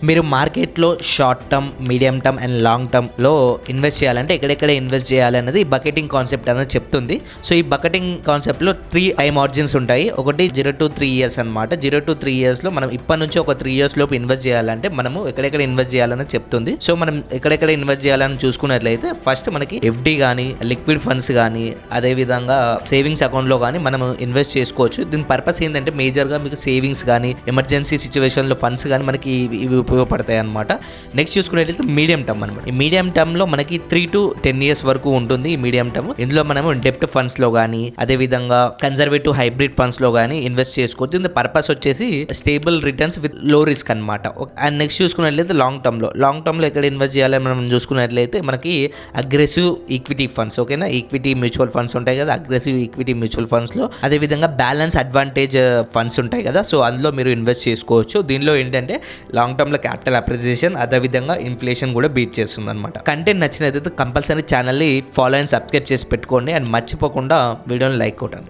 మీరు మార్కెట్లో short term, medium term and long టర్మ్లో ఇన్వెస్ట్ చేయాలంటే ఎక్కడెక్కడ ఇన్వెస్ట్ చేయాలి అనేది బకెటింగ్ కాన్సెప్ట్ అనేది చెప్తుంది. సో ఈ బకెటింగ్ కాన్సెప్ట్లో 3 టైమ్ మార్జిన్స్ ఉంటాయి. ఒకటి 0 to 3 years అనమాట. 0 to 3 yearsలో మనం ఇప్పటి నుంచి ఒక 3 years లోపు ఇన్వెస్ట్ చేయాలంటే మనము ఎక్కడెక్కడ ఇన్వెస్ట్ చేయాలని చెప్తుంది. సో మనం ఎక్కడెక్కడ ఇన్వెస్ట్ చేయాలని చూసుకున్నట్లయితే ఫస్ట్ మనకి ఎఫ్డి కానీ, లిక్విడ్ ఫండ్స్ కానీ, అదేవిధంగా సేవింగ్స్ అకౌంట్లో కానీ మనం ఇన్వెస్ట్ చేసుకోవచ్చు. దీని పర్పస్ ఏంటంటే మేజర్గా మీకు సేవింగ్స్ కానీ, ఎమర్జెన్సీ సిచ్యువేషన్లో ఫండ్స్ కానీ మనకి ఇవి ఉపయోగపడతాయి అనమాట. నెక్స్ట్ చూసుకున్నట్లయితే మీడియం టర్మ్ అనమాట. ఈ మీడియం టర్మ్లో మనకి 3 to 10 years వరకు ఉంటుంది ఈ మీడియం టర్మ్. ఇందులో మనము డెప్ట్ ఫండ్స్లో కానీ, అదేవిధంగా కన్జర్వేటివ్ హైబ్రిడ్ ఫండ్స్లో కానీ ఇన్వెస్ట్ చేసుకోవచ్చు. దీని పర్పస్ వచ్చేసి స్టేబుల్ రిటర్న్స్ విత్ లో రిస్క్ అనమాట. అండ్ నెక్స్ట్ చూసుకున్నట్లయితే లాంగ్ టర్మ్లో ఎక్కడ ఇన్వెస్ట్ చేయాలని మనం చూసుకున్నట్లయితే మనకి అగ్రెసివ్ ఈక్విటీ ఫండ్స్, ఓకేనా, ఈక్విటీ మ్యూచువల్ ఫండ్స్ ఉంటాయి కదా, అగ్రెసివ్ ఈక్విటీ మ్యూచువల్ ఫండ్స్లో, అదేవిధంగా బ్యాలెన్స్ అడ్వాంటేజ్ ఫండ్స్ ఉంటాయి కదా, సో అందులో మీరు ఇన్వెస్ట్ చేసుకోవచ్చు. దీనిలో ఏంటంటే లాంగ్ టర్మ్లో క్యాపిటల్ అప్రిసియేషన్, అదేవిధంగా ఇన్ఫ్లేషన్ కూడా బీట్ చేస్తుంది అనమాట. కంటెంట్ నచ్చినట్లయితే కంపల్సరీ ఛానల్ని ఫాలో అండ్ సబ్స్క్రైబ్ చేసి పెట్టుకోండి. అండ్ మర్చిపోకుండా వీడియోని లైక్ కొట్టండి.